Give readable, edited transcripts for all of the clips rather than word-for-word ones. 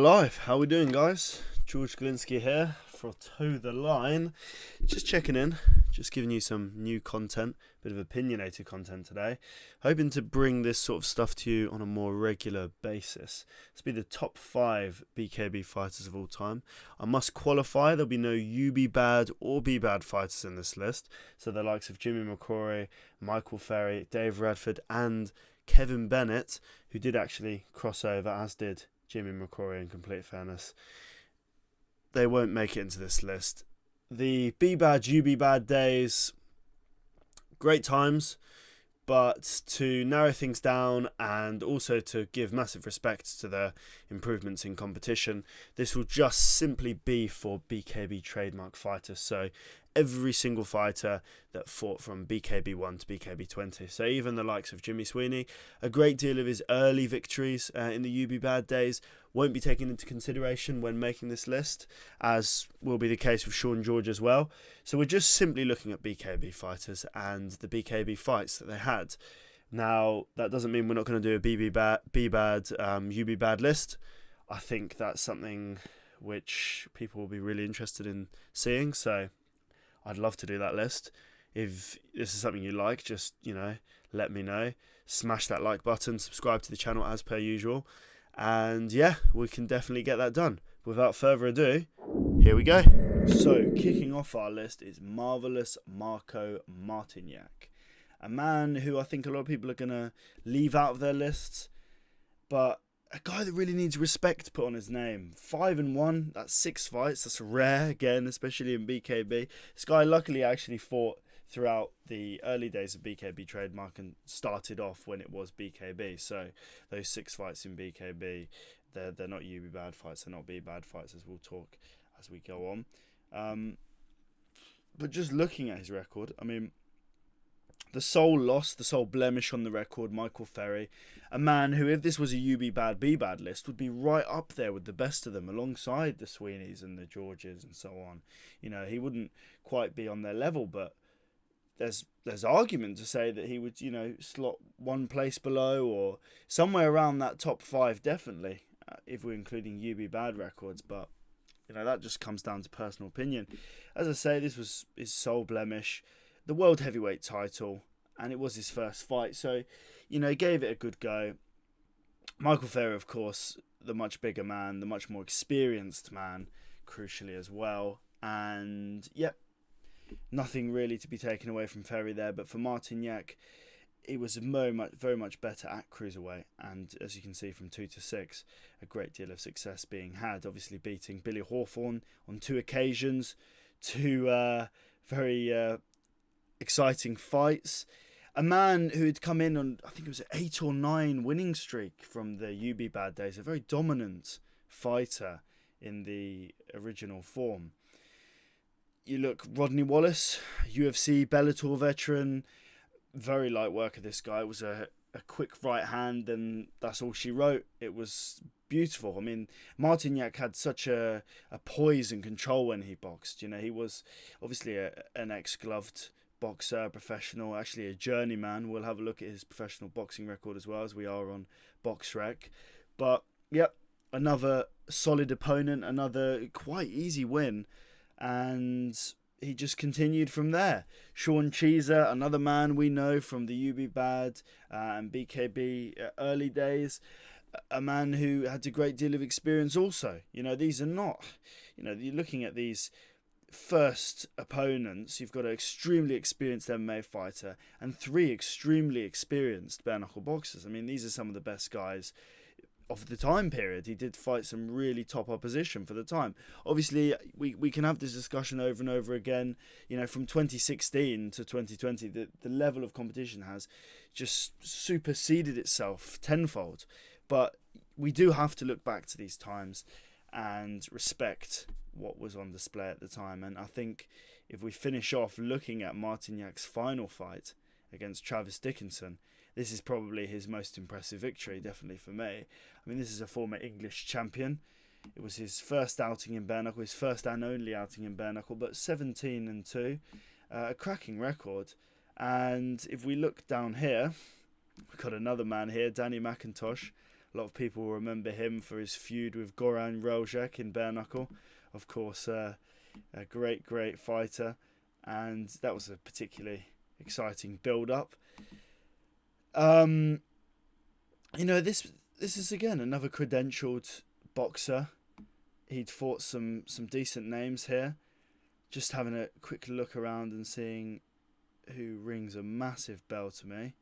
live. How we doing, guys? George Galinsky here for Toe the Line. Just checking in, just giving you some new content, bit of opinionated content today. Hoping to bring this sort of stuff to you on a more regular basis. This will be the top 5 BKB fighters of all time. I must qualify, there'll be no UBBAD or BBAD fighters in this list. So the likes of Jimmy Mccrory, Michael Ferry, Dave Radford and Kevin Bennett, who did actually cross over, as did Jimmy Mccrory, in complete fairness. They won't make it into this list. The BBAD, UBBAD days, great times, but to narrow things down and also to give massive respect to their improvements in competition, this will just simply be for BKB trademark fighters. So every single fighter that fought from BKB1 to BKB20. So even the likes of Jimmy Sweeney, a great deal of his early victories in the UBBAD days won't be taken into consideration when making this list, as will be the case with Sean George as well. So we're just simply looking at BKB fighters and the BKB fights that they had. Now, that doesn't mean we're not going to do a BBAD, UBBAD list. I think that's something which people will be really interested in seeing, so I'd love to do that list. If this is something you like, just, let me know. Smash that like button, subscribe to the channel as per usual. And yeah, we can definitely get that done. Without further ado, here we go. So, kicking off our list is Marvelous Marco Martiniak. A man who I think a lot of people are going to leave out of their lists, but a guy that really needs respect put on his name. 5-1, that's 6 fights. That's rare, again, especially in BKB. This guy luckily actually fought throughout the early days of BKB trademark and started off when it was BKB. So those 6 fights in BKB, they're not UBBAD fights, they're not BBAD fights, as we'll talk as we go on. But just looking at his record, I mean, the sole loss, the sole blemish on the record, Michael Ferry, a man who, if this was a UBBAD, BBAD list, would be right up there with the best of them, alongside the Sweeneys and the Georges and so on. He wouldn't quite be on their level, but there's argument to say that he would, slot one place below or somewhere around that top 5, definitely, if we're including UBBAD records. But that just comes down to personal opinion. As I say, this was his sole blemish, the world heavyweight title, and it was his first fight, so he gave it a good go. Michael Ferrer, of course, the much bigger man, the much more experienced man, crucially as well. And yep, nothing really to be taken away from Ferry there, but for Martiniak, he was very much better at cruiserweight, and as you can see, from 2 to 6, a great deal of success being had, obviously beating Billy Hawthorne on 2 occasions, 2 very exciting fights. A man who had come in on, I think it was an 8 or 9 winning streak from the UBBAD days, a very dominant fighter in the original form. You look, Rodney Wallace, UFC, Bellator veteran, very light worker this guy. It was a quick right hand, and that's all she wrote. It was beautiful. I mean, Martiniak had such a poise and control when he boxed. He was obviously an ex-gloved boxer, professional, actually a journeyman. We'll have a look at his professional boxing record as well, as we are on BoxRec. But yep, another solid opponent, another quite easy win, and he just continued from there. Sean Cheeser, another man we know from the UBBAD and BKB early days, a man who had a great deal of experience also. These are not, you're looking at these first opponents, you've got an extremely experienced MMA fighter and 3 extremely experienced bare knuckle boxers. I mean, these are some of the best guys of the time period. He did fight some really top opposition for the time. Obviously, we can have this discussion over and over again. From 2016 to 2020, the level of competition has just superseded itself tenfold. But we do have to look back to these times and respect what was on display at the time. And I think if we finish off looking at Martiniak's final fight against Travis Dickinson, this is probably his most impressive victory, definitely for me. I mean, this is a former English champion. It was his first outing in bare knuckle, his first and only outing in bare knuckle, but 17-2, a cracking record. And if we look down here, we've got another man here, Danny Mcintosh, A lot of people will remember him for his feud with Goran Roljek in bare knuckle. Of course, a great fighter, and that was a particularly exciting build-up. This is again another credentialed boxer. He'd fought some decent names here. Just having a quick look around and seeing who rings a massive bell to me.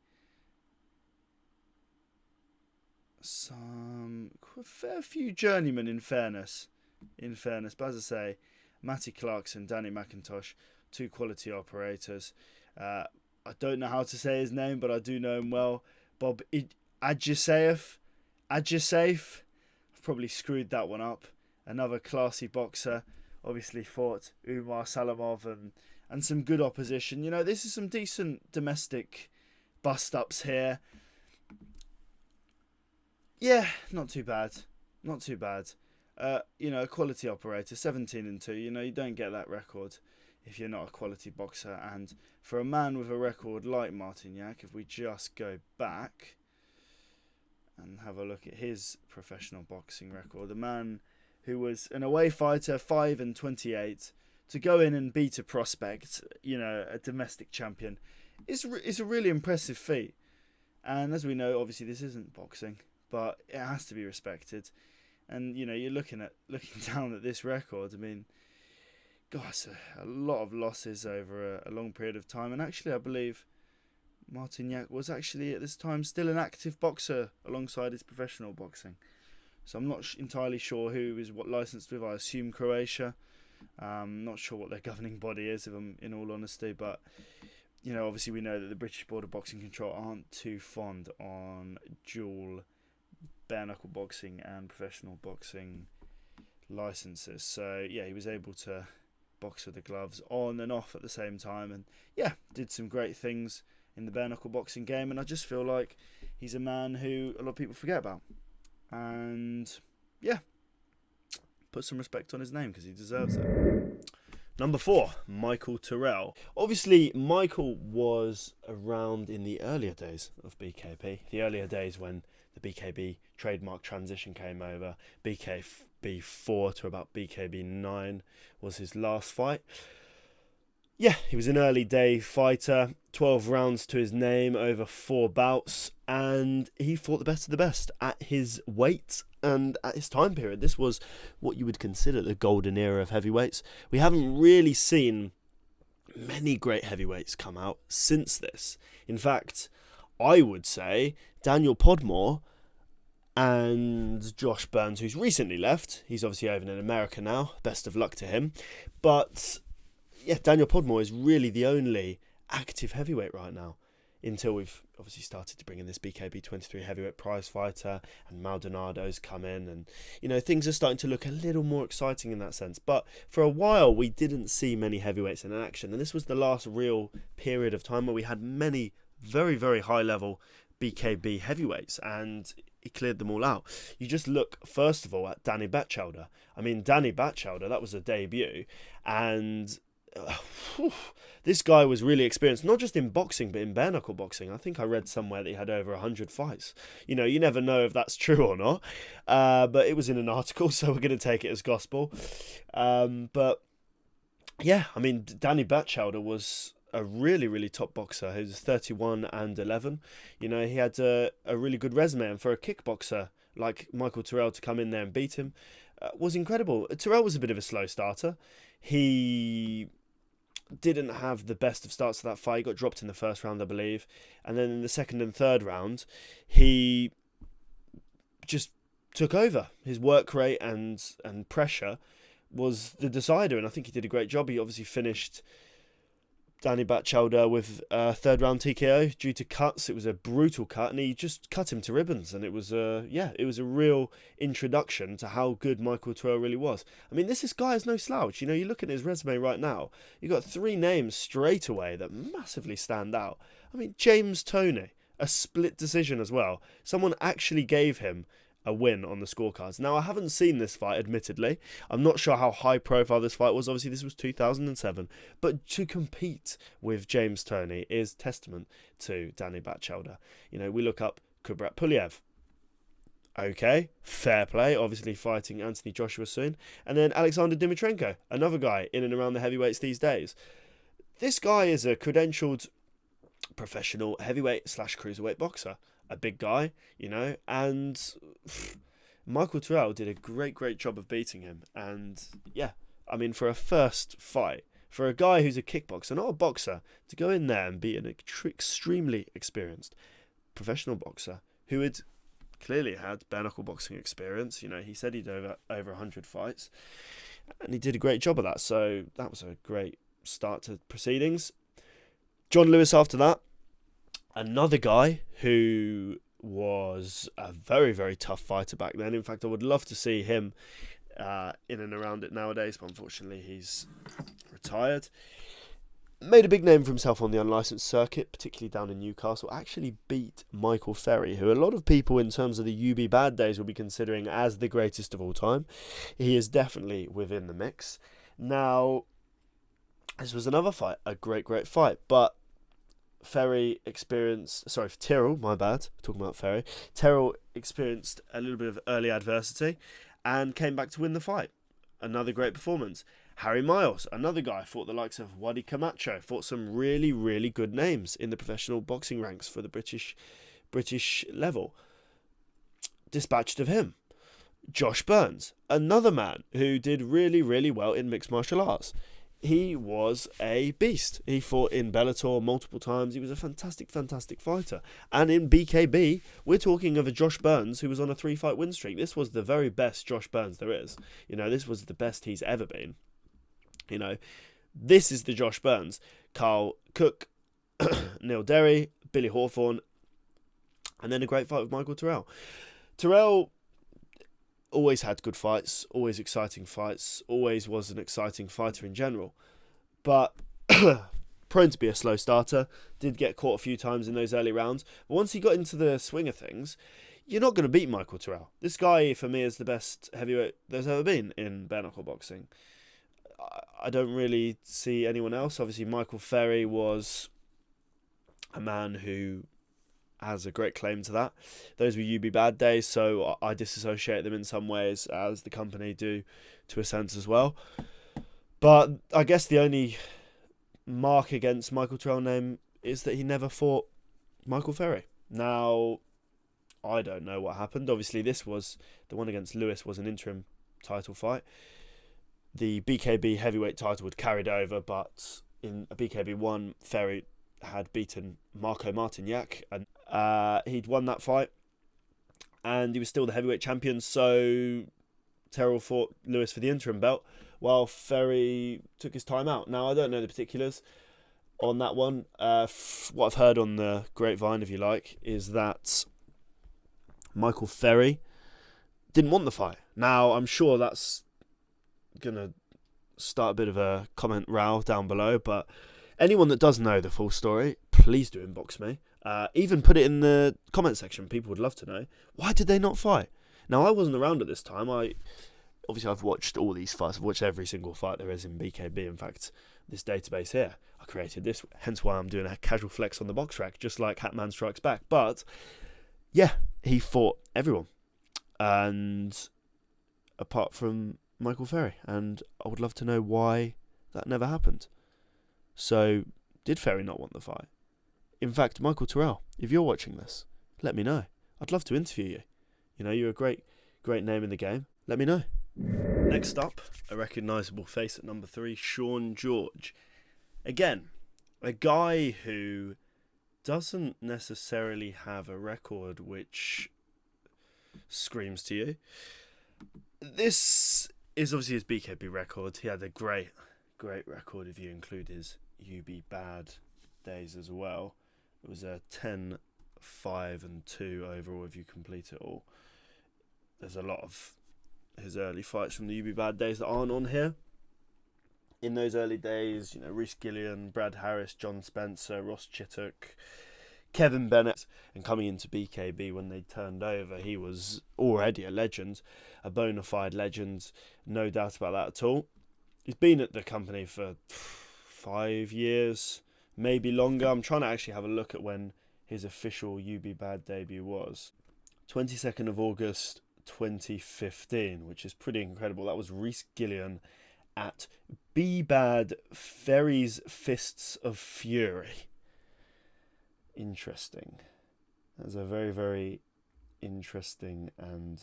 A fair few journeymen in fairness. But as I say, Matty Clarkson, Danny Mcintosh, 2 quality operators. I don't know how to say his name, but I do know him well. Bob Adjasafe. I've probably screwed that one up. Another classy boxer. Obviously fought Umar Salamov and some good opposition. This is some decent domestic bust-ups here. Yeah, not too bad. A quality operator, 17-2. You don't get that record if you're not a quality boxer. And for a man with a record like Martiniak, if we just go back and have a look at his professional boxing record, the man who was an away fighter, 5-28, to go in and beat a prospect, a domestic champion, is a really impressive feat. And as we know, obviously this isn't boxing, but it has to be respected. And you're looking down at this record. I mean, gosh, a lot of losses over a long period of time. And actually, I believe Martiniak was actually at this time still an active boxer alongside his professional boxing. So I'm not entirely sure who is what licensed with. I assume Croatia. Not sure what their governing body is, if I'm in all honesty. But obviously we know that the British Board of Boxing Control aren't too fond on dual bare knuckle boxing and professional boxing licenses. So yeah, he was able to box with the gloves on and off at the same time, and yeah, did some great things in the bare knuckle boxing game. And I just feel like he's a man who a lot of people forget about. And yeah, put some respect on his name because he deserves it. Number 4, Michael Terrell. Obviously, Michael was around in the earlier days of BKB. The earlier days when the BKB trademark transition came over. BKB 4 to about BKB 9 was his last fight. Yeah, he was an early day fighter, 12 rounds to his name over 4 bouts, and he fought the best of the best at his weight and at his time period. This was what you would consider the golden era of heavyweights. We haven't really seen many great heavyweights come out since this. In fact, I would say Daniel Podmore and Josh Burns, who's recently left. He's obviously over in America now. Best of luck to him. But yeah, Daniel Podmore is really the only active heavyweight right now, until we've obviously started to bring in this BKB 23 heavyweight prize fighter, and Maldonado's come in, and things are starting to look a little more exciting in that sense. But for a while we didn't see many heavyweights in action, and this was the last real period of time where we had many very, very high level BKB heavyweights, and he cleared them all out. You just look first of all at Danny Betchelder. I mean, Danny Betchelder, that was a debut, and this guy was really experienced, not just in boxing, but in bare knuckle boxing. I think I read somewhere that he had over 100 fights. You never know if that's true or not, but it was in an article, so we're going to take it as gospel. But yeah, I mean, Danny Betchelder was a really, really top boxer. He was 31-11. He had a really good resume, and for a kickboxer like Michael Terrell to come in there and beat him was incredible. Terrell was a bit of a slow starter. He didn't have the best of starts to that fight. He got dropped in the first round, I believe. And then in the second and third round, he just took over. His work rate and pressure was the decider, and I think he did a great job. He obviously finished Danny Betchelder with a third round TKO due to cuts. It was a brutal cut, and he just cut him to ribbons. And it was a real introduction to how good Michael Terrell really was. I mean, this guy is no slouch. You look at his resume right now. You got 3 names straight away that massively stand out. I mean, James Toney, a split decision as well. Someone actually gave him a win on the scorecards. Now, I haven't seen this fight, admittedly. I'm not sure how high profile this fight was. Obviously, this was 2007. But to compete with James Toney is testament to Danny Betchelder. We look up Kubrat Puliev. Okay, fair play. Obviously fighting Anthony Joshua soon. And then Alexander Dimitrenko, another guy in and around the heavyweights these days. This guy is a credentialed professional heavyweight / cruiserweight boxer. A big guy, and Michael Terrell did a great job of beating him. And yeah, I mean, for a first fight, for a guy who's a kickboxer, not a boxer, to go in there and beat an extremely experienced professional boxer who had clearly had bare knuckle boxing experience. He said he'd over 100 fights, and he did a great job of that. So that was a great start to proceedings. John Lewis after that, another guy who was a very tough fighter back then. In fact, I would love to see him in and around it nowadays, but unfortunately he's retired. Made a big name for himself on the unlicensed circuit, particularly down in Newcastle. Actually beat Michael Ferry, who a lot of people in terms of the UBBAD days will be considering as the greatest of all time. He is definitely within the mix. Now, this was another fight, a great fight, but Terrell, my bad, talking about Ferry. Terrell experienced a little bit of early adversity and came back to win the fight. Another great performance. Harry Miles, another guy, fought the likes of Wadi Camacho, fought some really good names in the professional boxing ranks for the British level. Dispatched of him. Josh Burns, another man who did really well in mixed martial arts. He was a beast. He fought in Bellator multiple times. He was a fantastic fighter. And in BKB, we're talking of a Josh Burns who was on a 3-fight win streak. This was the very best Josh Burns there is. This was the best he's ever been. This is the Josh Burns. Carl Cook, Neil Derry, Billy Hawthorne, and then a great fight with Michael Terrell. Terrell always had good fights, always exciting fights, always was an exciting fighter in general. But prone to be a slow starter, did get caught a few times in those early rounds. But once he got into the swing of things, you're not going to beat Michael Terrell. This guy, for me, is the best heavyweight there's ever been in bare knuckle boxing. I don't really see anyone else. Obviously, Michael Ferry was a man who has a great claim to that. Those were UBBAD days, so I disassociate them in some ways, as the company do to a sense as well. But I guess the only mark against Michael Terrell's name is that he never fought Michael Ferry. Now, I don't know what happened. Obviously, the one against Lewis was an interim title fight. The BKB heavyweight title was carried over, but in a BKB 1, Ferry had beaten Marco Martiniak, and he'd won that fight, and he was still the heavyweight champion. So Terrell fought Lewis for the interim belt, while Ferry took his time out. Now, I don't know the particulars on that one. What I've heard on the grapevine, if you like, is that Michael Ferry didn't want the fight. Now, I'm sure that's gonna start a bit of a comment row down below, but anyone that does know the full story, please do inbox me. Even put it in the comment section. People would love to know, why did they not fight? Now, I wasn't around at this time. I've watched all these fights. I've watched every single fight there is in BKB. In fact, this database here, I created this, hence why I'm doing a casual flex on the box rack, just like Hatman Strikes Back. But yeah, he fought everyone, and apart from Michael Ferry, and I would love to know why that never happened. So, did Ferry not want the fight? In fact, Michael Terrell, if you're watching this, let me know. I'd love to interview you. You're a great name in the game. Let me know. Next up, a recognisable face at number 3, Sean George. Again, a guy who doesn't necessarily have a record which screams to you. This is obviously his BKB record. He had a great record if you include his UBBAD days as well. It was a 10-5-2 overall if you complete it all. There's a lot of his early fights from the UBBAD days that aren't on here. In those early days, Rhys Gillian, Brad Harris, John Spencer, Ross Chittock, Kevin Bennett, and coming into BKB when they turned over, he was already a legend, a bona fide legend, no doubt about that at all. He's been at the company for 5 years, maybe longer. I'm trying to actually have a look at when his official UBBAD debut was. 22nd of August 2015, which is pretty incredible. That was Rhys Gillian at BBAD Ferry's Fists of Fury. Interesting. That's a very, very interesting and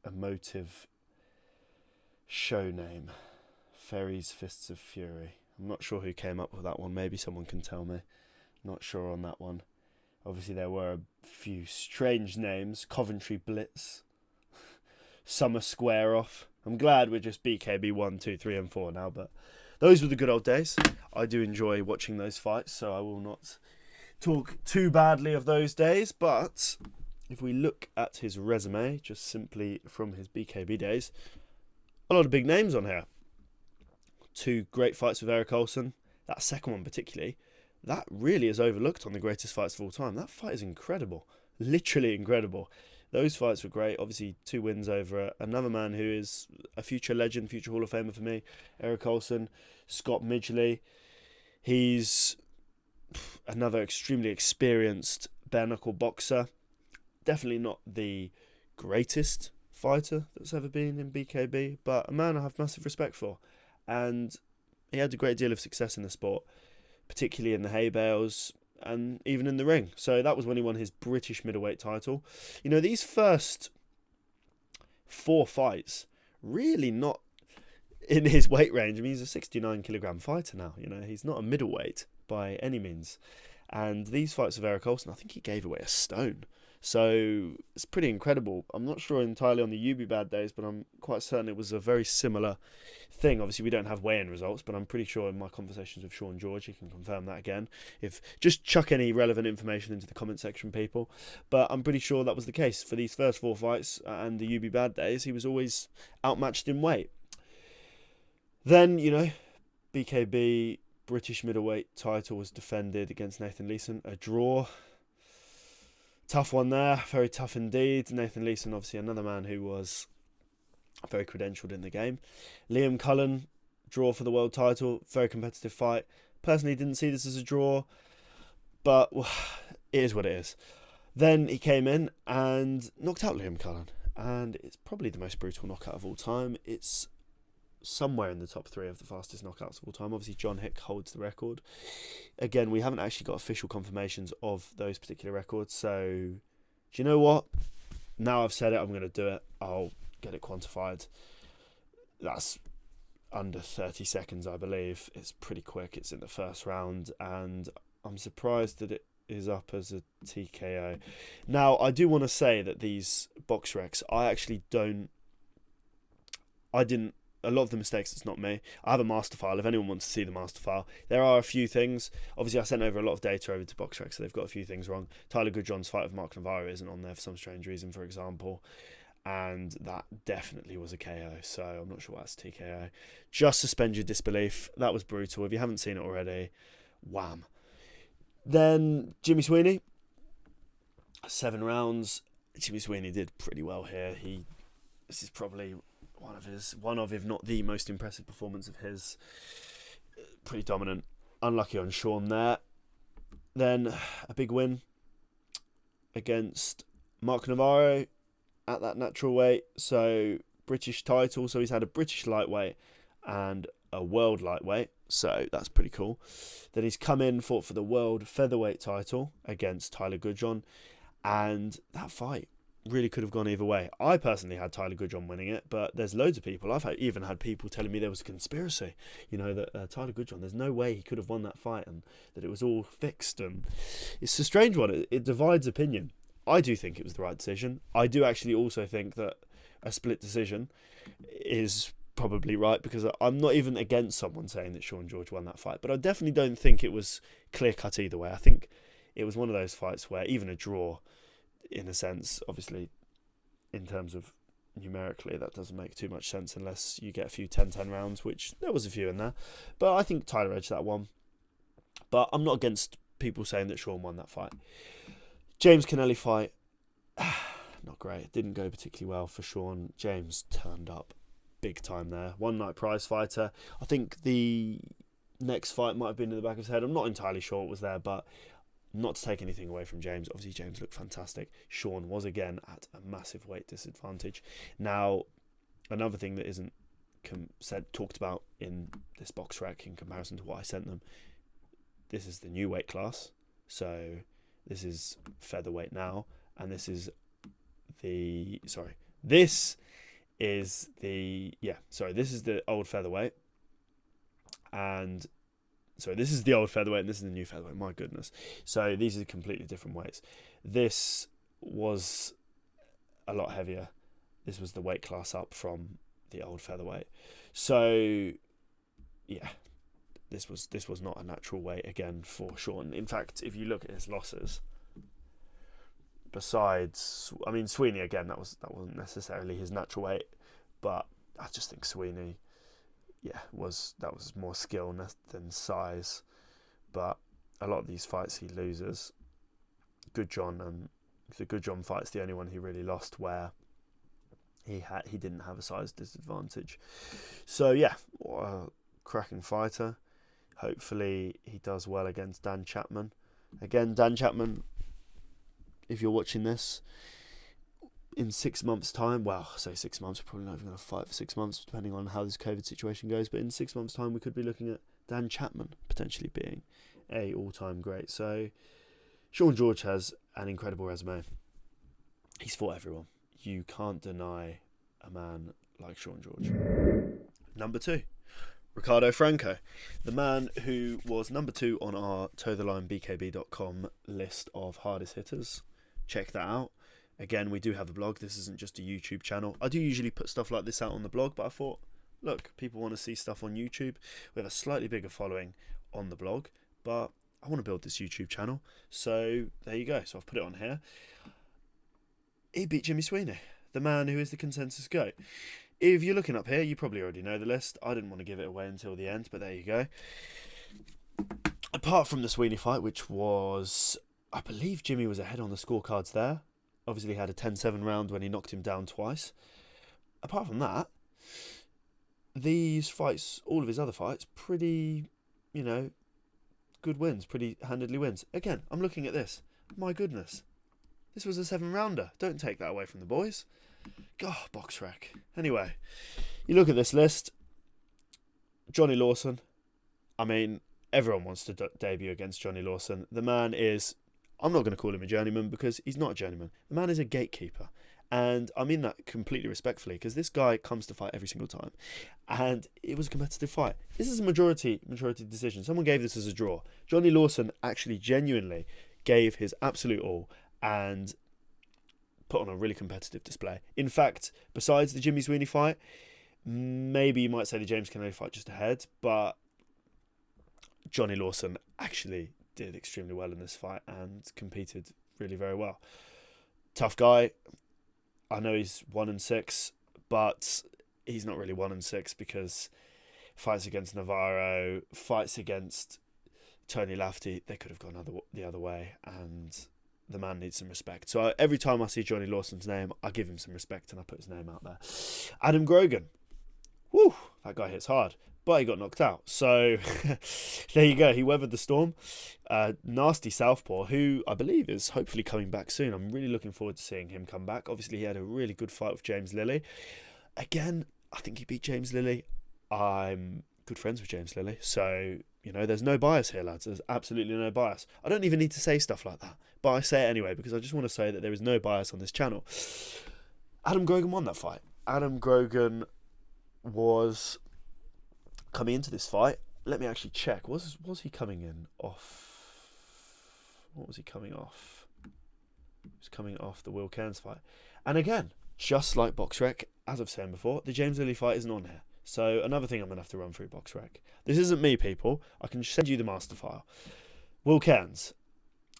emotive show name. Ferry's Fists of Fury. I'm not sure who came up with that one. Maybe someone can tell me. Not sure on that one. Obviously, there were a few strange names. Coventry Blitz. Summer Square Off. I'm glad we're just BKB 1, 2, 3 and 4 now, but those were the good old days. I do enjoy watching those fights, so I will not talk too badly of those days. But if we look at his resume, just simply from his BKB days, a lot of big names on here. 2 great fights with Eric Olsen. That second one particularly, that really is overlooked on the greatest fights of all time. That fight is incredible. Literally incredible. Those fights were great. Obviously, 2 wins over another man who is a future legend, future Hall of Famer for me, Eric Olsen. Scott Midgley. He's another extremely experienced bare knuckle boxer. Definitely not the greatest fighter that's ever been in BKB, but a man I have massive respect for. And he had a great deal of success in the sport, particularly in the hay bales and even in the ring. So that was when he won his British middleweight title. You know, these first 4 fights, really not in his weight range. I mean, he's a 69 kilogram fighter now. You know, he's not a middleweight by any means. And these fights of Eric Olsen, I think he gave away a stone. So it's pretty incredible. I'm not sure entirely on the UBBAD days, but I'm quite certain it was a very similar thing. Obviously, we don't have weigh-in results, but I'm pretty sure in my conversations with Sean George, he can confirm that again. If just chuck any relevant information into the comment section, people. But I'm pretty sure that was the case for these first 4 fights and the UBBAD days. He was always outmatched in weight. Then, you know, BKB British middleweight title was defended against Nathan Leeson, a draw. Tough one there, very tough indeed. Nathan Leeson, obviously another man who was very credentialed in the game. Liam Cullen, draw for the world title, very competitive fight. Personally didn't see this as a draw, but well, it is what it is. Then he came in and knocked out Liam Cullen, and it's probably the most brutal knockout of all time. It's somewhere in the top 3 of the fastest knockouts of all time. Obviously, John Hick holds the record. Again, we haven't actually got official confirmations of those particular records, so do you know what? Now I've said it, I'm going to do it. I'll get it quantified. That's under 30 seconds, I believe. It's pretty quick. It's in the first round, and I'm surprised that it is up as a TKO. Now, I do want to say that these box recs, a lot of the mistakes, it's not me. I have a master file. If anyone wants to see the master file, there are a few things. Obviously, I sent over a lot of data over to BoxRec, so they've got a few things wrong. Tyler Goodjohn's fight with Mark Navarro isn't on there for some strange reason, for example. And that definitely was a KO, so I'm not sure why that's TKO. Just suspend your disbelief. That was brutal. If you haven't seen it already, wham. Then Jimmy Sweeney, 7 rounds. Jimmy Sweeney did pretty well here. This is probably one of, if not the most impressive performance of his. Pretty dominant. Unlucky on Sean there. Then a big win against Mark Navarro at that natural weight. So British title. So he's had a British lightweight and a world lightweight. So that's pretty cool. Then he's come in, fought for the world featherweight title against Tyler Goodjohn. And that fight really could have gone either way. I personally had Tyler Goodjohn winning it, but there's loads of people. I've even had people telling me there was a conspiracy, you know, that Tyler Goodjohn, there's no way he could have won that fight and that it was all fixed. And it's a strange one. It divides opinion. I do think it was the right decision. I do actually also think that a split decision is probably right, because I'm not even against someone saying that Sean George won that fight, but I definitely don't think it was clear-cut either way. I think it was one of those fights where even a draw, in a sense, obviously, in terms of numerically, that doesn't make too much sense unless you get a few 10-10 rounds, which there was a few in there. But I think Tyler edged that one. But I'm not against people saying that Sean won that fight. James Canelli fight, not great. It didn't go particularly well for Sean. James turned up big time there. One night prize fighter. I think the next fight might have been in the back of his head. I'm not entirely sure what was there, but not to take anything away from James. Obviously, James looked fantastic. Sean was again at a massive weight disadvantage. Now, another thing that isn't talked about in this box rec in comparison to what I sent them, this is the new weight class. So this is featherweight now, and this is the this is the old featherweight, and sorry, this is the old featherweight, and this is the new featherweight. My goodness. So these are completely different weights. This was a lot heavier. This was the weight class up from the old featherweight. So yeah, this was not a natural weight again for Sean. In fact, if you look at his losses, besides, I mean, Sweeney again, that wasn't necessarily his natural weight, but I just think Sweeney, was more skill than size. But a lot of these fights he loses. The Good John fight's the only one he really lost where he didn't have a size disadvantage. So yeah, what a cracking fighter. Hopefully he does well against Dan Chapman. Again, Dan Chapman, if you're watching this, in 6 months' time, well, I say 6 months, we're probably not even going to fight for 6 months, depending on how this COVID situation goes, but in 6 months' time, we could be looking at Dan Chapman potentially being a all-time great. So, Sean George has an incredible resume. He's fought everyone. You can't deny a man like Sean George. Number 2, Ricardo Franco, the man who was number 2 on our Toe the Line BKB.com list of hardest hitters. Check that out. Again, we do have a blog. This isn't just a YouTube channel. I do usually put stuff like this out on the blog, but I thought, look, people want to see stuff on YouTube. We have a slightly bigger following on the blog, but I want to build this YouTube channel. So there you go. So I've put it on here. He beat Jimmy Sweeney, the man who is the consensus GOAT. If you're looking up here, you probably already know the list. I didn't want to give it away until the end, but there you go. Apart from the Sweeney fight, which was, I believe Jimmy was ahead on the scorecards there. Obviously, he had a 10-7 round when he knocked him down twice. Apart from that, these fights, all of his other fights, pretty, good wins, pretty handedly wins. Again, I'm looking at this. My goodness. This was a 7-rounder. Don't take that away from the boys. God, box rec. Anyway, you look at this list. Johnny Lawson. I mean, everyone wants to debut against Johnny Lawson. The man is, I'm not going to call him a journeyman because he's not a journeyman. The man is a gatekeeper. And I mean that completely respectfully because this guy comes to fight every single time. And it was a competitive fight. This is a majority decision. Someone gave this as a draw. Johnny Lawson actually genuinely gave his absolute all and put on a really competitive display. In fact, besides the Jimmy Sweeney fight, maybe you might say the James Canelli fight just ahead, but Johnny Lawson actually did extremely well in this fight and competed really very well. Tough guy. I know he's 1-6, but he's not really 1-6 because fights against Navarro, fights against Tony Lafferty, they could have gone the other way, and the man needs some respect. So every time I see Johnny Lawson's name, I give him some respect and I put his name out there. Adam Grogan. Woo, that guy hits hard. But he got knocked out. So there you go. He weathered the storm. Nasty southpaw, who I believe is hopefully coming back soon. I'm really looking forward to seeing him come back. Obviously, he had a really good fight with James Lilly. Again, I think he beat James Lilly. I'm good friends with James Lilly. So, there's no bias here, lads. There's absolutely no bias. I don't even need to say stuff like that. But I say it anyway because I just want to say that there is no bias on this channel. Adam Grogan won that fight. Adam Grogan was coming into this fight. Let me actually check. Was he coming in off? What was he coming off? He was coming off the Will Cairns fight. And again, just like BoxRec, as I've said before, the James Lilly fight isn't on here. So another thing I'm going to have to run through BoxRec. This isn't me, people. I can send you the master file. Will Cairns,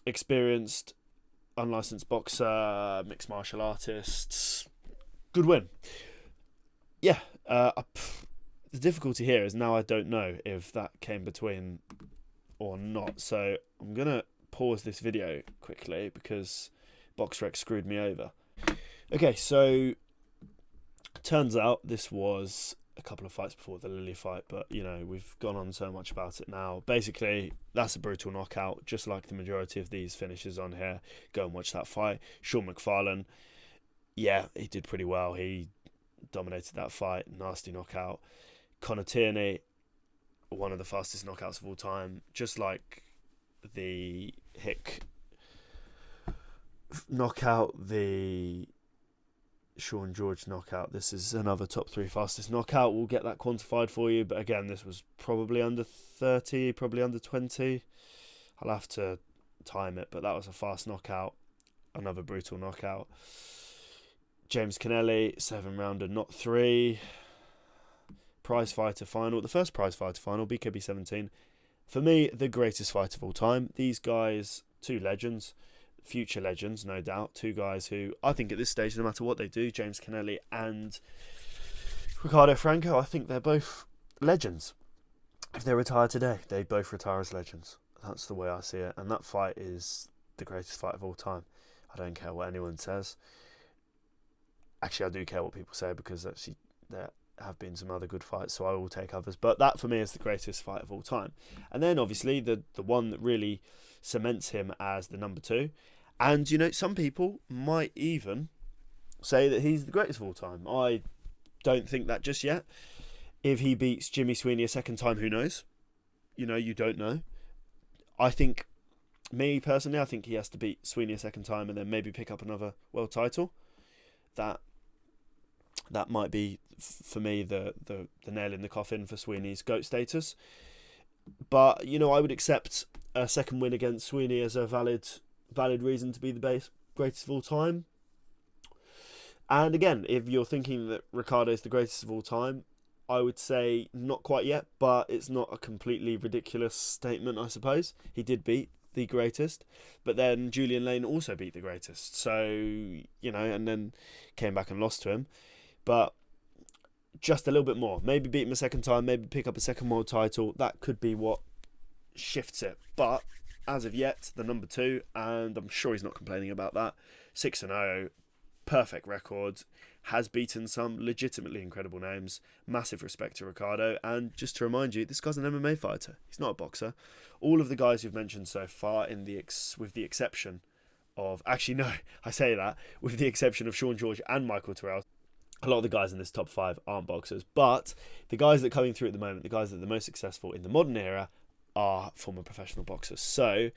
experienced, unlicensed boxer, mixed martial artist. Good win. Yeah. The difficulty here is now I don't know if that came between or not. So I'm going to pause this video quickly because BoxRec screwed me over. Okay, so turns out this was a couple of fights before the Lily fight, but you know, we've gone on so much about it now. Basically, that's a brutal knockout, just like the majority of these finishes on here. Go and watch that fight. Sean McFarlane, yeah, he did pretty well. He dominated that fight. Nasty knockout. Conor Tierney, one of the fastest knockouts of all time, just like the Hick knockout, the Sean George knockout. This is another top 3 fastest knockout. We'll get that quantified for you, but again, this was probably under 30, probably under 20. I'll have to time it, but that was a fast knockout. Another brutal knockout. James Canelli, 7-rounder, not 3. Prize fighter final, the first prize fighter final, BKB 17. For me, the greatest fight of all time. These guys, 2 legends, future legends, no doubt. 2 guys who, I think at this stage, no matter what they do, James Canelli and Ricardo Franco, I think they're both legends. If they retire today, they both retire as legends. That's the way I see it. And that fight is the greatest fight of all time. I don't care what anyone says. Actually, I do care what people say, because actually there have been some other good fights, so I will take others. But that, for me, is the greatest fight of all time. And then, obviously, the one that really cements him as the number 2. And, you know, some people might even say that he's the greatest of all time. I don't think that just yet. If he beats Jimmy Sweeney a second time, who knows? You know, you don't know. I think, me personally, I think he has to beat Sweeney a second time and then maybe pick up another world title. That might be, for me, the nail in the coffin for Sweeney's GOAT status. But, you know, I would accept a second win against Sweeney as a valid reason to be the greatest of all time. And again, if you're thinking that Ricardo is the greatest of all time, I would say not quite yet, but it's not a completely ridiculous statement, I suppose. He did beat the greatest, but then Julian Lane also beat the greatest. So, you know, and then came back and lost to him. But just a little bit more. Maybe beat him a second time, maybe pick up a second world title. That could be what shifts it. But as of yet, the number 2, and I'm sure he's not complaining about that. 6-0, perfect record, has beaten some legitimately incredible names. Massive respect to Ricardo. And just to remind you, this guy's an MMA fighter. He's not a boxer. All of the guys you've mentioned so far, with the exception of... Actually, no, I say that. With the exception of Sean George and Michael Terrell, a lot of the guys in this top 5 aren't boxers. But the guys that are coming through at the moment, the guys that are the most successful in the modern era, are former professional boxers. So,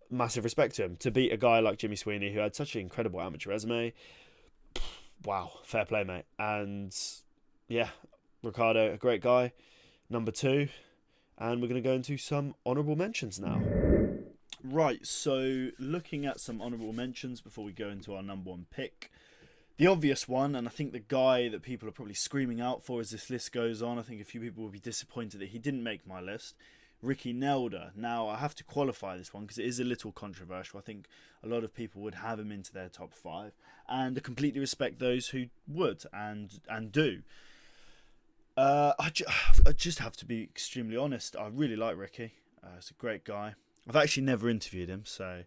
massive respect to him. To beat a guy like Jimmy Sweeney, who had such an incredible amateur resume, wow, fair play, mate. And yeah, Ricardo, a great guy. Number 2. And we're going to go into some honourable mentions now. Right, so looking at some honourable mentions before we go into our number 1 pick. The obvious one, and I think the guy that people are probably screaming out for as this list goes on, I think a few people will be disappointed that he didn't make my list, Ricky Nelda. Now, I have to qualify this one because it is a little controversial. I think a lot of people would have him into their top 5, and I completely respect those who would and do. I just have to be extremely honest. I really like Ricky. He's a great guy. I've actually never interviewed him, so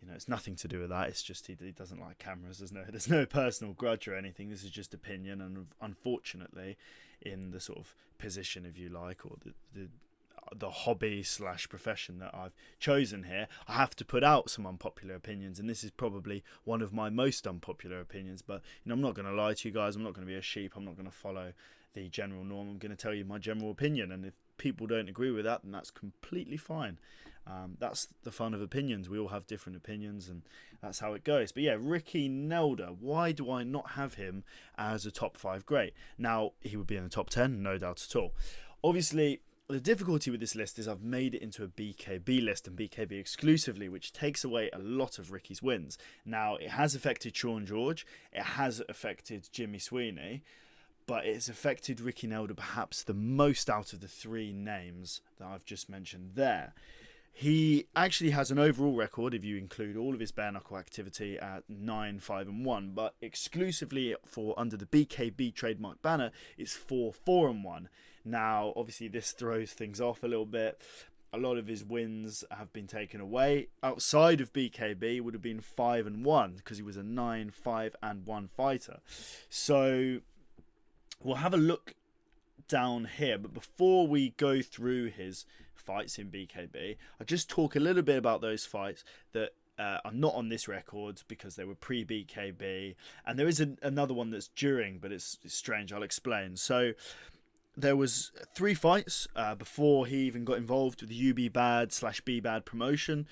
you know, it's nothing to do with that. It's just he doesn't like cameras. There's no personal grudge or anything. This is just opinion, and unfortunately, in the sort of position, if you like, or the hobby / profession that I've chosen here, I have to put out some unpopular opinions, and this is probably one of my most unpopular opinions. But you know, I'm not going to lie to you guys. I'm not going to be a sheep. I'm not going to follow the general norm. I'm going to tell you my general opinion, and if people don't agree with that, then that's completely fine. That's the fun of opinions. We all have different opinions, and that's how it goes. But yeah, Ricky Nelda, why do I not have him as a top 5 great? Now, he would be in the top 10, no doubt at all. Obviously, the difficulty with this list is I've made it into a BKB list, and BKB exclusively, which takes away a lot of Ricky's wins. Now, it has affected Sean George, it has affected Jimmy Sweeney, but it's affected Ricky Nelda perhaps the most out of the 3 names that I've just mentioned there. He actually has an overall record, if you include all of his bare knuckle activity, at 9-5-1, but exclusively for under the BKB trademark banner, it's 4-4-1. Now, obviously, this throws things off a little bit. A lot of his wins have been taken away. Outside of BKB, it would have been 5-1 because he was a 9-5-1 fighter. So we'll have a look down here. But before we go through his fights in BKB, I'll just talk a little bit about those fights that are not on this record because they were pre-BKB. And there is another one that's during, but it's strange. I'll explain. So there was 3 fights before he even got involved with the UBBAD/BBAD promotion.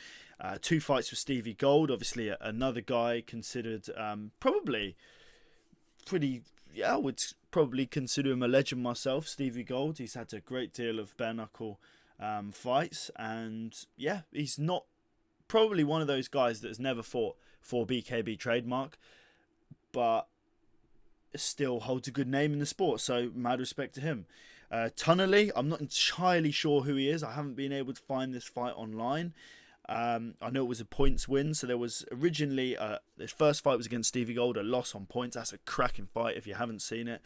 2 fights with Stevie Gold, obviously another guy considered probably pretty... Yeah, I would probably consider him a legend myself, Stevie Gold. He's had a great deal of bare knuckle fights, and yeah, he's not probably one of those guys that has never fought for BKB trademark, but still holds a good name in the sport, so mad respect to him. Tunnelly, I'm not entirely sure who he is. I haven't been able to find this fight online. I know it was a points win, so there was originally this first fight was against Stevie Gold, a loss on points. That's a cracking fight if you haven't seen it.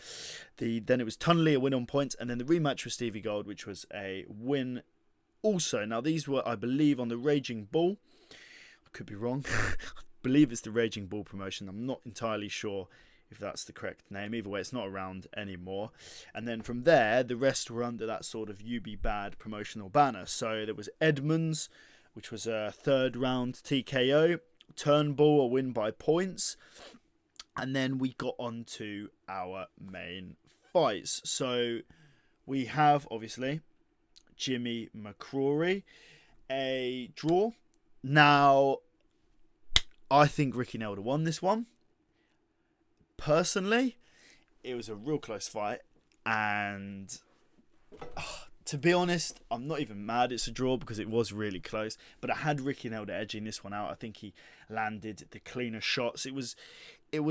Then it was Tunnelly, a win on points, and then the rematch with Stevie Gold, which was a win also. Now these were, I believe, on the Raging Bull. I could be wrong. I believe it's the Raging Bull promotion. I'm not entirely sure if that's the correct name. Either way, it's not around anymore. And then from there, the rest were under that sort of UBBAD promotional banner. So there was Edmonds, which was a 3rd round TKO. Turnbull, a win by points. And then we got on to our main fights. So we have, obviously, Jimmy Mccrory, a draw. Now, I think Ricky Nelda won this one. Personally, it was a real close fight. And... to be honest, I'm not even mad it's a draw because it was really close. But I had Ricky Nelda edging this one out. I think he landed the cleaner shots. It was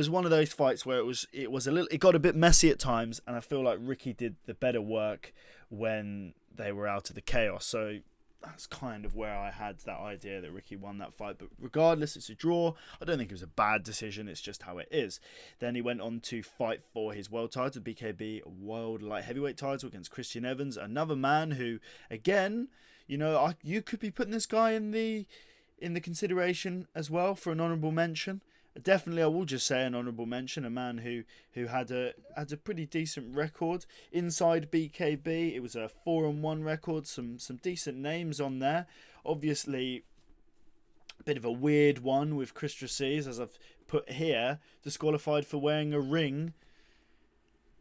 one of those fights where it got a bit messy at times, and I feel like Ricky did the better work when they were out of the chaos. So that's kind of where I had that idea that Ricky won that fight. But regardless, it's a draw. I don't think it was a bad decision. It's just how it is. Then he went on to fight for his world title, BKB World Light Heavyweight title against Christian Evans. Another man who, again, you could be putting this guy in the consideration as well for an honourable mention. Definitely, I will just say an honourable mention. A man who had a pretty decent record inside BKB. It was a 4-1 record. Some decent names on there. Obviously, a bit of a weird one with Chris Tracies, as I've put here, disqualified for wearing a ring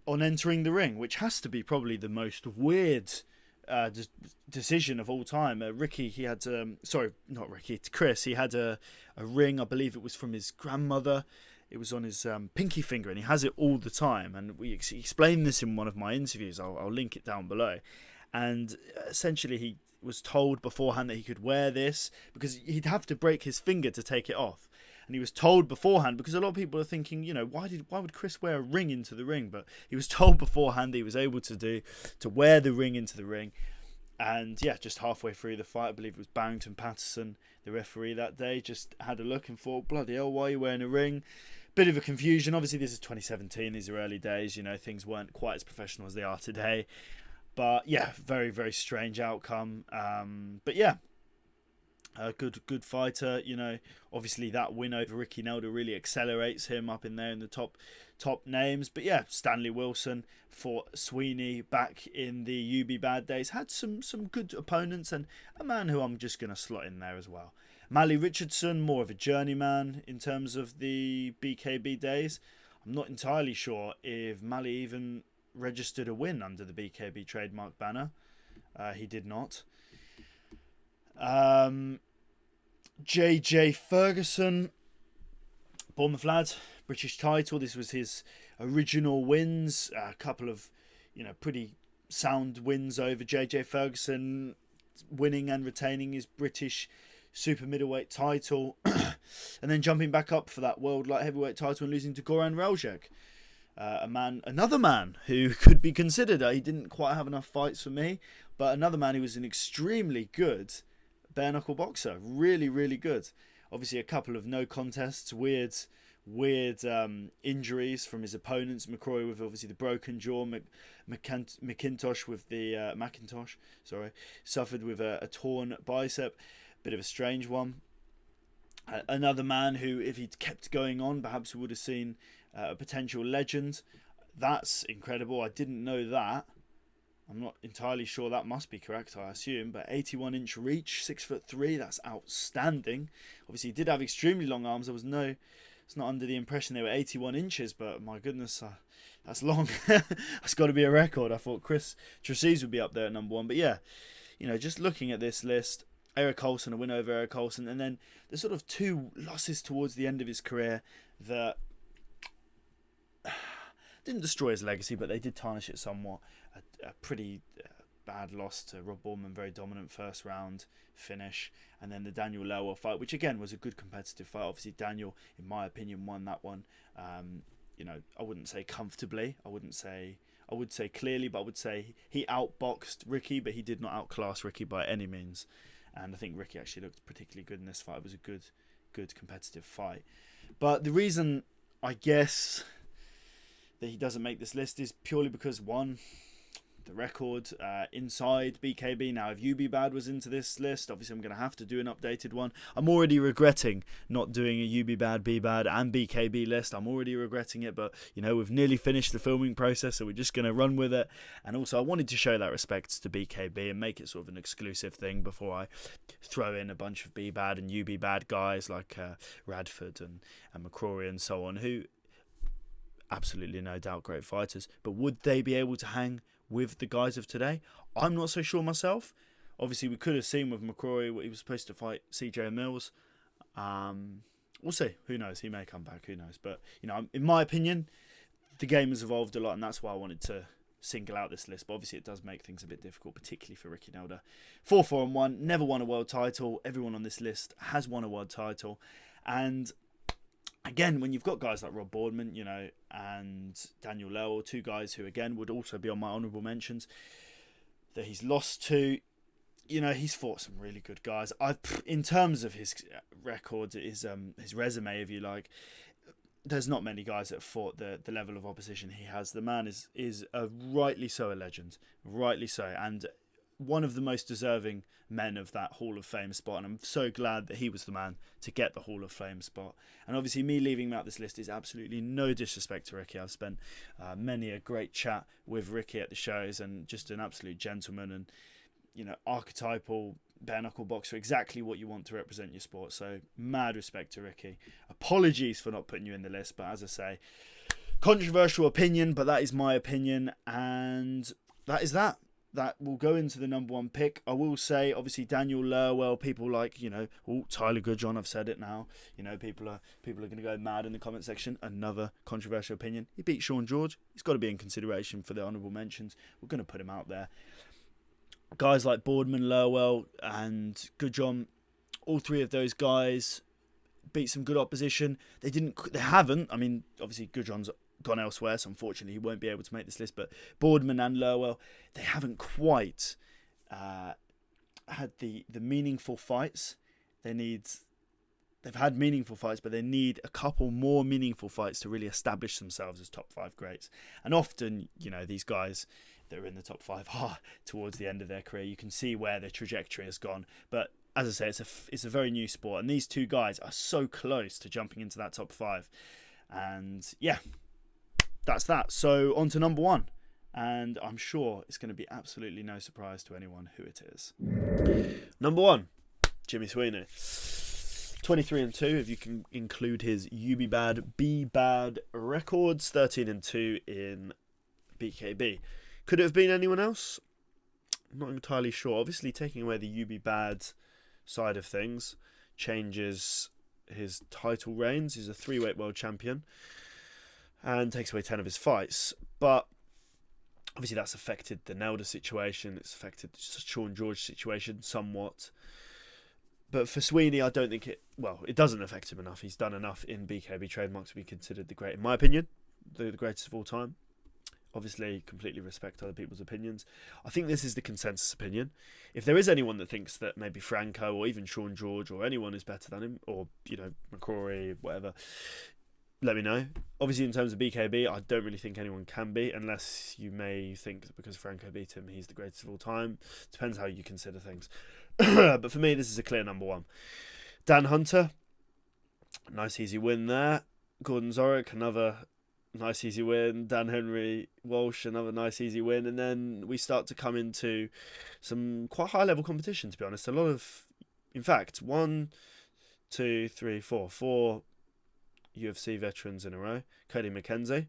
on entering the ring, which has to be probably the most weird decision of all time. Ricky, he had not Ricky, Chris, he had a ring, I believe it was from his grandmother. It was on his pinky finger, and he has it all the time, and we explained this in one of my interviews. I'll link it down below. And essentially he was told beforehand that he could wear this because he'd have to break his finger to take it off. And he was told beforehand, because a lot of people are thinking, why would Chris wear a ring into the ring? But he was told beforehand he was able to wear the ring into the ring. And yeah, just halfway through the fight, I believe it was Barrington Patterson, the referee that day, just had a look and thought, bloody hell, why are you wearing a ring? Bit of a confusion. Obviously, this is 2017. These are early days. Things weren't quite as professional as they are today. But yeah, very, very strange outcome. But yeah. A good fighter, obviously that win over Ricky Nelda really accelerates him up in there in the top names. But yeah, Stanley Wilson for Sweeney back in the UBBAD days had some good opponents, and a man who I'm just going to slot in there as well. Mally Richardson, more of a journeyman in terms of the BKB days. I'm not entirely sure if Mally even registered a win under the BKB trademark banner. He did not. JJ Ferguson, Bournemouth lad, British title. This was his original wins. A couple of, pretty sound wins over JJ Ferguson, winning and retaining his British super middleweight title, and then jumping back up for that world light heavyweight title and losing to Goran Relzhek. Another man who could be considered. He didn't quite have enough fights for me, but another man who was an extremely good bare knuckle boxer. Really, really good. Obviously, a couple of no contests, weird injuries from his opponents. Mccrory with obviously the broken jaw. Mcintosh with the suffered with a torn bicep. Bit of a strange one. Another man who, if he'd kept going on, perhaps we would have seen a potential legend. That's incredible. I didn't know that. I'm not entirely sure that must be correct, I assume, but 81-inch reach, 6'3", that's outstanding. Obviously, he did have extremely long arms. It's not under the impression they were 81 inches, but my goodness, that's long. That's got to be a record. I thought Chris Tracese would be up there at number 1, but yeah, just looking at this list, Eric Olsen, a win over Eric Olsen, and then the sort of 2 losses towards the end of his career that didn't destroy his legacy, but they did tarnish it somewhat. A pretty bad loss to Rob Bournemouth, very dominant first round finish, and then the Daniel Lowell fight, which again was a good competitive fight. Obviously, Daniel, in my opinion, won that one. I wouldn't say comfortably. I would say clearly, but I would say he outboxed Ricky, but he did not outclass Ricky by any means. And I think Ricky actually looked particularly good in this fight. It was a good competitive fight. But the reason, I guess, that he doesn't make this list is purely because, one, the record inside BKB. Now, if UBBAD was into this list, obviously I'm going to have to do an updated one. I'm already regretting not doing a UBBAD, BBAD and BKB list. I'm already regretting it, but we've nearly finished the filming process, so we're just going to run with it. And also, I wanted to show that respect to BKB and make it sort of an exclusive thing before I throw in a bunch of BBAD and UBBAD guys like Radford and Mccrory and so on, who absolutely no doubt great fighters, but would they be able to hang with the guys of today? I'm not so sure myself. Obviously, we could have seen with Mccrory what he was supposed to fight CJ Mills. We'll see. Who knows? He may come back. Who knows? But in my opinion, the game has evolved a lot, and that's why I wanted to single out this list. But obviously, it does make things a bit difficult, particularly for Ricky Nelda. 4-4-1, never won a world title. Everyone on this list has won a world title, and again, when you've got guys like Rob Boardman, and Daniel Lowell, 2 guys who, again, would also be on my honourable mentions, that he's lost to, he's fought some really good guys. In terms of his record, his resume, if you like, there's not many guys that fought the level of opposition he has. The man is rightly so a legend, rightly so, and one of the most deserving men of that Hall of Fame spot, and I'm so glad that he was the man to get the Hall of Fame spot. And obviously, me leaving him out this list is absolutely no disrespect to Ricky. I've spent many a great chat with Ricky at the shows, and just an absolute gentleman, and archetypal bare knuckle boxer, exactly what you want to represent your sport. So mad respect to Ricky. Apologies for not putting you in the list, but as I say, controversial opinion, but that is my opinion, and that is that. That will go into the number 1 pick. I will say, obviously, Daniel Lurwell, people like, Tyler Goodjohn, I've said it now. People are going to go mad in the comment section. Another controversial opinion. He beat Sean George. He's got to be in consideration for the honourable mentions. We're going to put him out there. Guys like Boardman, Lurwell and Goodjohn, all 3 of those guys beat some good opposition. They haven't. I mean, obviously, Goodjohn's gone elsewhere, so unfortunately he won't be able to make this list, but Boardman and Lurwell, they haven't quite had the meaningful fights. They've had meaningful fights, but they need a couple more meaningful fights to really establish themselves as top 5 greats. And often, these guys that are in the top 5 are towards the end of their career. You can see where their trajectory has gone, but as I say, it's a very new sport, and these 2 guys are so close to jumping into that top 5. And yeah, that's that. So on to number 1, and I'm sure it's going to be absolutely no surprise to anyone who it is. Number 1, Jimmy Sweeney. 23-2 if you can include his UBBAD, BBAD records. 13-2 in BKB. Could it have been anyone else? I'm not entirely sure. Obviously, taking away the UBBAD side of things changes his title reigns. He's a 3-weight world champion and takes away 10 of his fights. But obviously that's affected the Nelda situation. It's affected the Sean George situation somewhat. But for Sweeney, I don't think it doesn't affect him enough. He's done enough in BKB trademarks to be considered the great, in my opinion, the greatest of all time. Obviously, completely respect other people's opinions. I think this is the consensus opinion. If there is anyone that thinks that maybe Franco or even Sean George or anyone is better than him, or, Mccrory, whatever, let me know. Obviously, in terms of BKB, I don't really think anyone can be, unless you may think that because Franco beat him, he's the greatest of all time. Depends how you consider things. But for me, this is a clear number 1. Dan Hunter, nice easy win there. Gordon Zoric, another nice easy win. Dan Henry Walsh, another nice easy win. And then we start to come into some quite high level competition, to be honest. A lot of, in fact, 1, 2, 3, 4, 4 UFC veterans in a row. Cody McKenzie,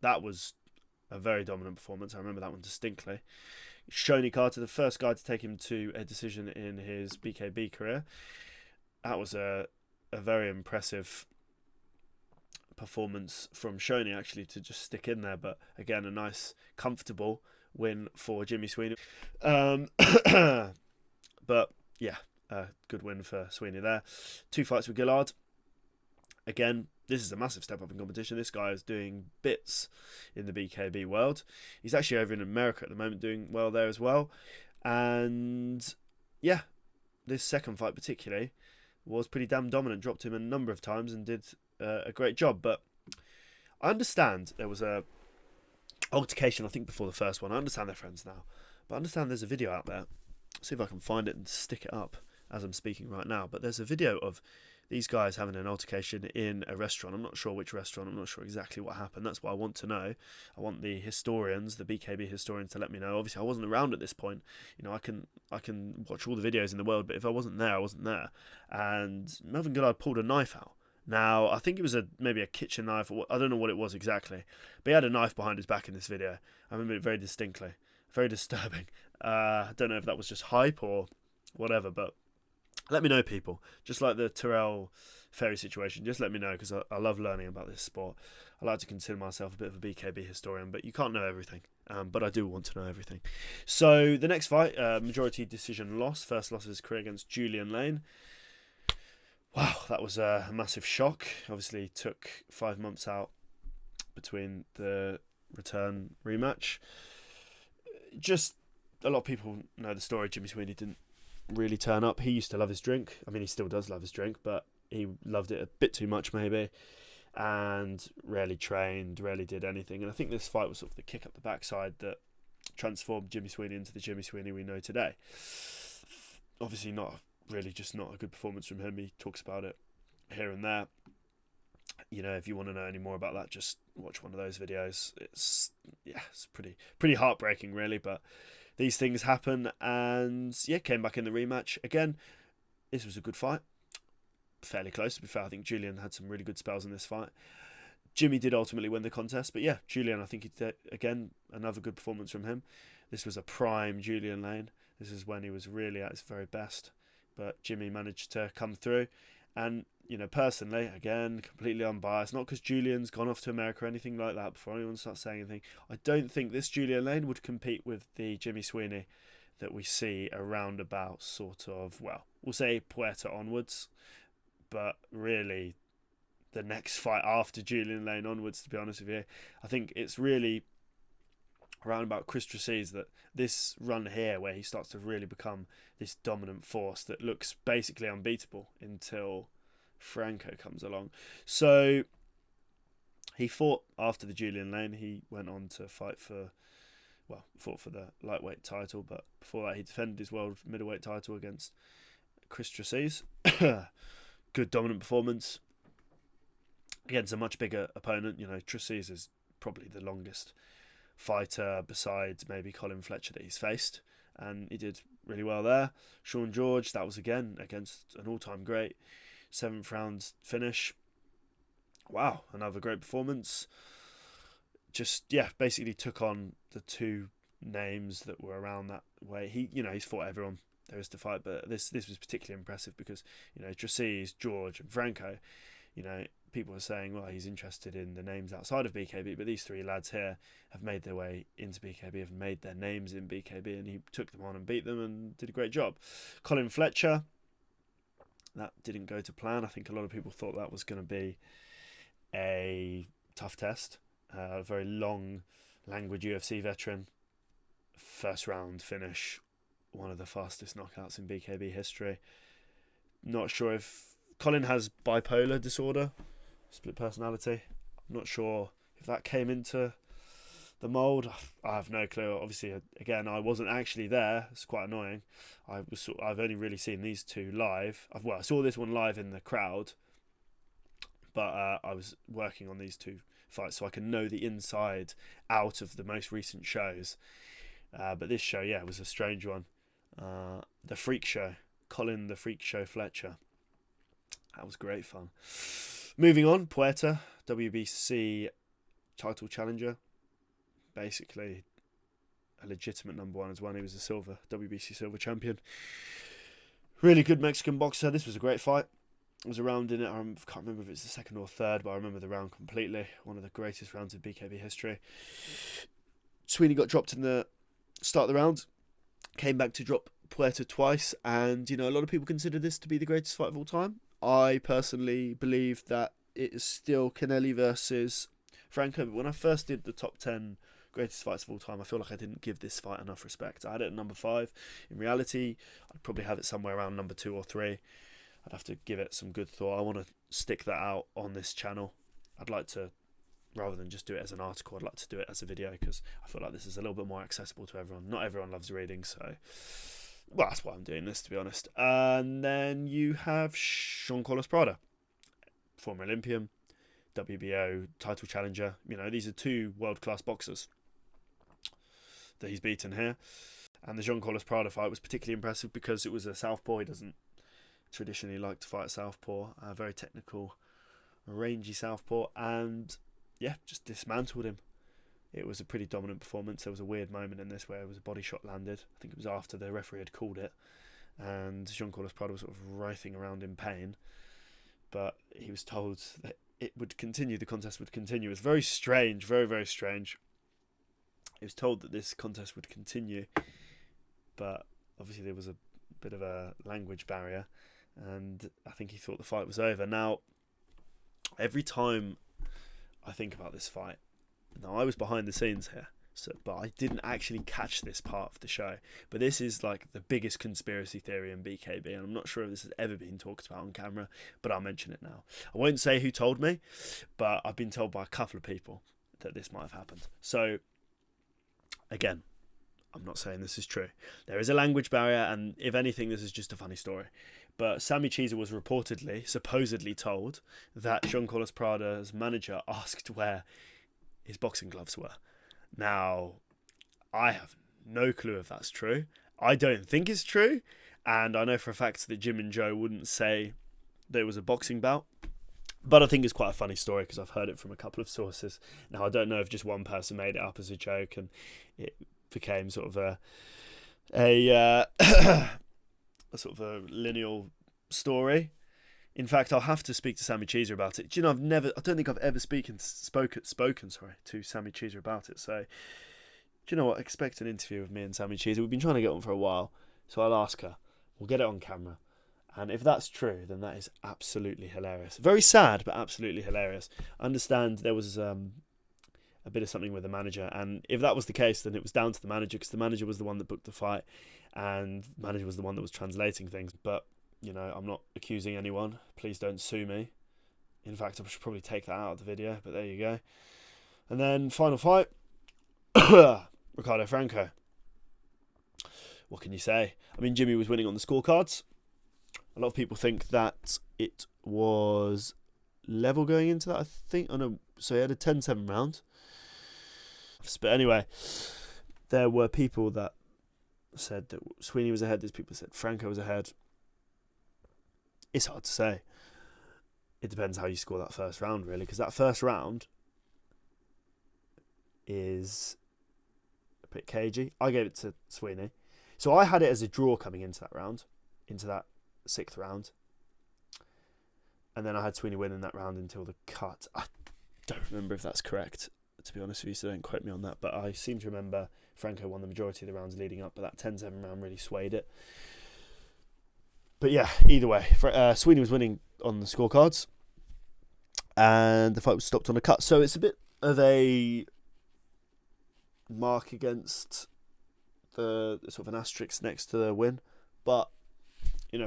that was a very dominant performance. I remember that one distinctly. Shoney Carter, the first guy to take him to a decision in his BKB career. That was a very impressive performance from Shoney, actually, to just stick in there. But again, a nice, comfortable win for Jimmy Sweeney. But yeah, a good win for Sweeney there. 2 fights with Gillard. Again, this is a massive step up in competition. This guy is doing bits in the BKB world. He's actually over in America at the moment, doing well there as well. And yeah, this second fight particularly was pretty damn dominant. Dropped him a number of times and did a great job. But I understand there was a altercation, I think, before the first one. I understand they're friends now. But I understand there's a video out there. See if I can find it and stick it up as I'm speaking right now. But there's a video of these guys having an altercation in a restaurant. I'm not sure which restaurant. I'm not sure exactly what happened. That's what I want to know. I want the historians, the BKB historians, to let me know. Obviously, I wasn't around at this point. You know, I can watch all the videos in the world, but if I wasn't there, I wasn't there. And Melvin Gillard pulled a knife out. Now, I think it was maybe a kitchen knife, or I don't know what it was exactly. But he had a knife behind his back in this video. I remember it very distinctly. Very disturbing. I don't know if that was just hype or whatever, but let me know, people. Just like the Terrell Ferry situation, just let me know, because I love learning about this sport. I like to consider myself a bit of a BKB historian, but you can't know everything. But I do want to know everything. So the next fight, majority decision loss. First loss of his career against Julian Lane. Wow, that was a massive shock. Obviously took 5 months out between the return rematch. Just a lot of people know the story. Jimmy Sweeney didn't really turn up. He used to love his drink. I mean, he still does love his drink, but he loved it a bit too much maybe, and rarely trained, rarely did anything. And I think this fight was sort of the kick up the backside that transformed Jimmy Sweeney into the Jimmy Sweeney we know today. Obviously not a good performance from him. He talks about it here and there. You know, if you want to know any more about that, just watch one of those videos. It's pretty heartbreaking really, but these things happen. And yeah, came back in the rematch again. This was a good fight, fairly close to be fair. I think Julian had some really good spells in this fight. Jimmy did ultimately win the contest, but yeah, Julian, I think he did, again, another good performance from him. This was a prime Julian Lane. This is when he was really at his very best, but Jimmy managed to come through. And you know, personally, again, completely unbiased, not because Julian's gone off to America or anything like that, before anyone starts saying anything, I don't think this Julian Lane would compete with the Jimmy Sweeney that we see around about sort of, well, we'll say Puerto onwards, but really the next fight after Julian Lane onwards, to be honest with you. I think it's really around about Chris Trecease that this run here, where he starts to really become this dominant force that looks basically unbeatable until Franco comes along. So he fought after the Julian Lane. He went on to fought for the lightweight title, but before that he defended his world middleweight title against Chris Trecease. Good dominant performance against a much bigger opponent. You know, Trecease is probably the longest fighter besides maybe Colin Fletcher that he's faced, and he did really well there. Sean George, that was again against an all-time great. 7th round finish. Wow, another great performance. Just, yeah, basically took on the two names that were around that way. He's fought everyone there is to fight, but this was particularly impressive because, you know, Trecease, George and Franco, you know, people are saying, well, he's interested in the names outside of BKB, but these three lads here have made their way into BKB, have made their names in BKB, and he took them on and beat them and did a great job. Colin Fletcher, that didn't go to plan. I think a lot of people thought that was going to be a tough test. A very long language UFC veteran. First round finish. One of the fastest knockouts in BKB history. Not sure if Colin has bipolar disorder, split personality. I'm not sure if that came into the mould. I have no clue. Obviously, again, I wasn't actually there. It's quite annoying. I've only really seen these two live. I saw this one live in the crowd, but I was working on these two fights so I can know the inside out of the most recent shows. But this show, yeah, was a strange one. The Freak Show, Colin the Freak Show Fletcher. That was great fun. Moving on, Puerta, WBC title challenger. Basically a legitimate number one as well. He was a WBC silver champion. Really good Mexican boxer. This was a great fight. I was around in it. I can't remember if it's the second or third, but I remember the round completely. One of the greatest rounds of BKB history. Sweeney got dropped in the start of the round. Came back to drop Puerta twice. And, a lot of people consider this to be the greatest fight of all time. I personally believe that it is still Canelli versus Franco. But when I first did the top 10 greatest fights of all time, I feel like I didn't give this fight enough respect. I had it at number 5. In reality, I'd probably have it somewhere around number 2 or 3. I'd have to give it some good thought. I want to stick that out on this channel. I'd like to, rather than just do it as an article, I'd like to do it as a video because I feel like this is a little bit more accessible to everyone. Not everyone loves reading, so well, that's why I'm doing this, to be honest. And then you have Jean Carlos Prada, former Olympian, WBO title challenger. These are 2 world-class boxers that he's beaten here. And the Jean Carlos Prada fight was particularly impressive because it was a southpaw. He doesn't traditionally like to fight southpaw. Very technical, rangy southpaw, and yeah, just dismantled him. It was a pretty dominant performance. There was a weird moment in this where it was a body shot landed. I think it was after the referee had called it, and Jean Carlos Prada was sort of writhing around in pain, but he was told that it would continue. The contest would continue. It was very strange, very, very strange. He was told that this contest would continue, but obviously there was a bit of a language barrier, and I think he thought the fight was over. Now, every time I think about this fight, now I was behind the scenes here, but I didn't actually catch this part of the show. But this is like the biggest conspiracy theory in BKB, and I'm not sure if this has ever been talked about on camera, but I'll mention it now. I won't say who told me, but I've been told by a couple of people that this might have happened. So, again, I'm not saying this is true. There is a language barrier, and if anything, this is just a funny story. But Sammy Cheeser was supposedly told that Jean Carlos Prada's manager asked where his boxing gloves were. Now, I have no clue if that's true. I don't think it's true. And I know for a fact that Jim and Joe wouldn't say that it was a boxing bout. But I think it's quite a funny story because I've heard it from a couple of sources. Now, I don't know if just one person made it up as a joke and it became sort of a sort of a lineal story. In fact, I'll have to speak to Sammy Cheeser about it. Do you know, I don't think I've ever spoken to Sammy Cheeser about it. So, do you know what? Expect an interview with me and Sammy Cheeser. We've been trying to get one for a while, so I'll ask her. We'll get it on camera. And if that's true, then that is absolutely hilarious. Very sad, but absolutely hilarious. I understand there was a bit of something with the manager, and if that was the case, then it was down to the manager because the manager was the one that booked the fight, and the manager was the one that was translating things. But I'm not accusing anyone. Please don't sue me. In fact, I should probably take that out of the video, but there you go. And then final fight, Ricardo Franco. What can you say? I mean, Jimmy was winning on the scorecards. A lot of people think that it was level going into that, I think. Oh no, so he had a 10-7 round. But anyway, there were people that said that Sweeney was ahead. There's people that said Franco was ahead. It's hard to say. It depends how you score that first round, really, because that first round is a bit cagey. I gave it to Sweeney. So I had it as a draw coming into that round, into that 6th round. And then I had Sweeney winning that round until the cut. I don't remember if that's correct, to be honest with you, so don't quote me on that. But I seem to remember Franco won the majority of the rounds leading up, but that 10-7 round really swayed it. But yeah, either way, Sweeney was winning on the scorecards, and the fight was stopped on a cut. So it's a bit of a mark against the sort of an asterisk next to the win. But,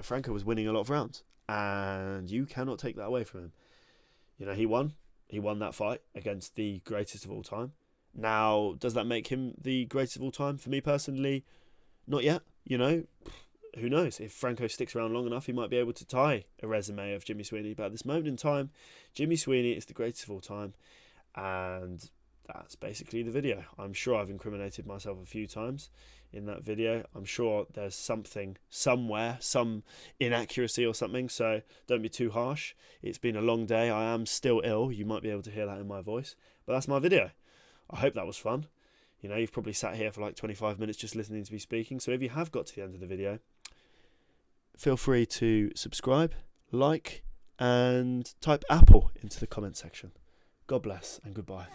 Franco was winning a lot of rounds, and you cannot take that away from him. He won. He won that fight against the greatest of all time. Now, does that make him the greatest of all time? For me personally, not yet. who knows, if Franco sticks around long enough, he might be able to tie a resume of Jimmy Sweeney. But at this moment in time, Jimmy Sweeney is the greatest of all time, and that's basically the video. I'm sure I've incriminated myself a few times in that video. I'm sure there's something somewhere, some inaccuracy or something, so don't be too harsh. It's been a long day. I am still ill. You might be able to hear that in my voice, but that's my video. I hope that was fun. You know, you've probably sat here for like 25 minutes just listening to me speaking, so if you have got to the end of the video, feel free to subscribe, like, and type Apple into the comment section. God bless and goodbye.